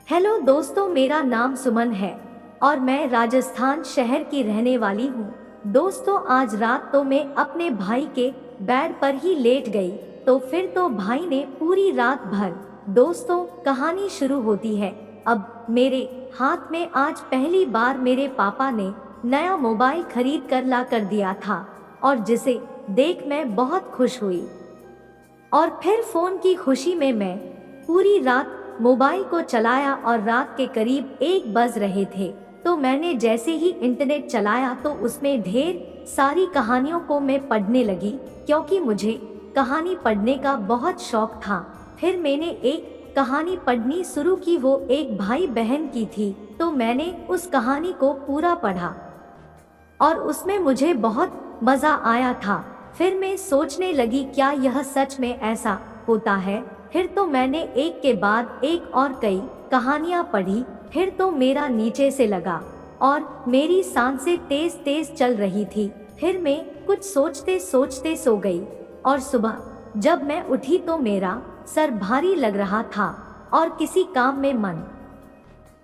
Hello दोस्तों, मेरा नाम सुमन है और मैं राजस्थान शहर की रहने वाली हूँ। दोस्तों, आज रात तो मैं अपने भाई के बेड पर ही लेट गई, तो फिर तो भाई ने पूरी रात भर। दोस्तों, कहानी शुरू होती है। अब मेरे हाथ में आज पहली बार मेरे पापा ने नया मोबाइल खरीद कर ला कर दिया था और जिसे देख मैं बहुत खुश हुई। और फिर फोन की खुशी में मैं पूरी रात मोबाइल को चलाया और रात के करीब 1 बज रहे थे। तो मैंने जैसे ही इंटरनेट चलाया तो उसमें ढेर सारी कहानियों को मैं पढ़ने लगी, क्योंकि मुझे कहानी पढ़ने का बहुत शौक था। फिर मैंने एक कहानी पढ़नी शुरू की, वो एक भाई बहन की थी। तो मैंने उस कहानी को पूरा पढ़ा और उसमें मुझे बहुत मजा आया था। फिर मैं सोचने लगी, क्या यह सच में ऐसा होता है? फिर तो मैंने एक के बाद एक और कई कहानियां पढ़ी। फिर तो मेरा नीचे से लगा और मेरी सांसें तेज तेज चल रही थी। फिर मैं कुछ सोचते सोचते सो गई और सुबह जब मैं उठी तो मेरा सर भारी लग रहा था और किसी काम में मन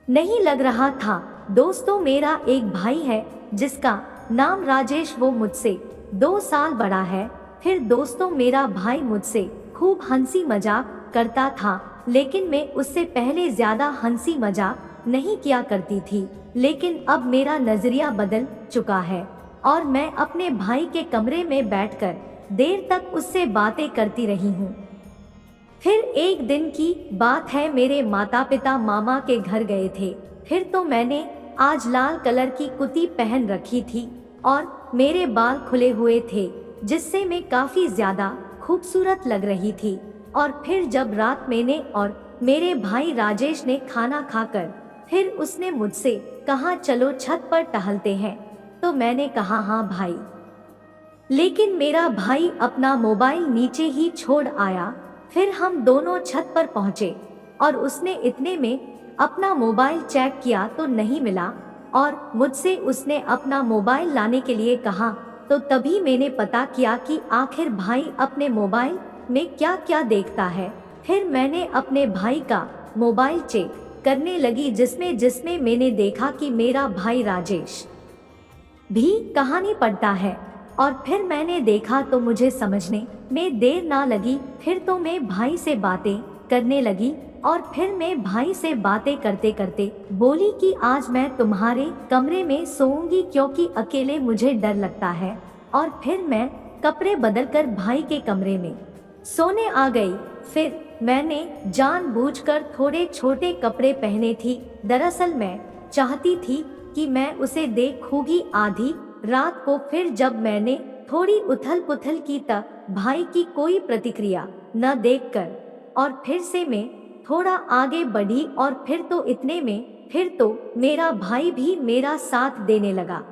नहीं लग रहा था। दोस्तों, मेरा एक भाई है जिसका नाम राजेश, वो मुझसे 2 साल बड़ा है। फिर दोस्तों, मेरा भाई मुझसे खूब हंसी मजाक करता था, लेकिन मैं उससे पहले ज्यादा हंसी मजाक नहीं किया करती थी। लेकिन अब मेरा नजरिया बदल चुका है और मैं अपने भाई के कमरे में बैठकर देर तक उससे बातें करती रही हूँ। फिर एक दिन की बात है, मेरे माता पिता मामा के घर गए थे। फिर तो मैंने आज लाल कलर की कुर्ती पहन रखी थी और मेरे बाल खुले हुए थे, जिससे मैं काफी ज्यादा खूबसूरत लग रही थी। और फिर जब रात मैंने और मेरे भाई राजेश ने खाना खाकर फिर उसने मुझसे कहा, चलो छत पर टहलते हैं। तो मैंने कहा, हाँ भाई। लेकिन मेरा भाई अपना मोबाइल नीचे ही छोड़ आया। फिर हम दोनों छत पर पहुंचे और उसने इतने में अपना मोबाइल चेक किया तो नहीं मिला और मुझसे उसने अपना मोबाइल लाने के लिए कहा। तो तभी मैंने पता किया कि आखिर भाई अपने मोबाइल में क्या क्या देखता है। फिर मैंने अपने भाई का मोबाइल चेक करने लगी, जिसमें मैंने देखा कि मेरा भाई राजेश भी कहानी पढ़ता है। और फिर मैंने देखा तो मुझे समझने में देर ना लगी। फिर तो मैं भाई से बातें करने लगी और फिर मैं भाई से बातें करते करते बोली कि आज मैं तुम्हारे कमरे में सोऊंगी, क्योंकि अकेले मुझे डर लगता है। और फिर मैं कपड़े बदलकर भाई के कमरे में सोने आ गई। फिर मैंने जानबूझकर थोड़े छोटे कपड़े पहने थी। दरअसल मैं चाहती थी कि मैं उसे देखूंगी आधी रात को। फिर जब मैंने थोड़ी उथल पुथल की तब भाई की कोई प्रतिक्रिया न देखकर और फिर से मैं थोड़ा आगे बढ़ी और फिर तो इतने में फिर तो मेरा भाई भी मेरा साथ देने लगा।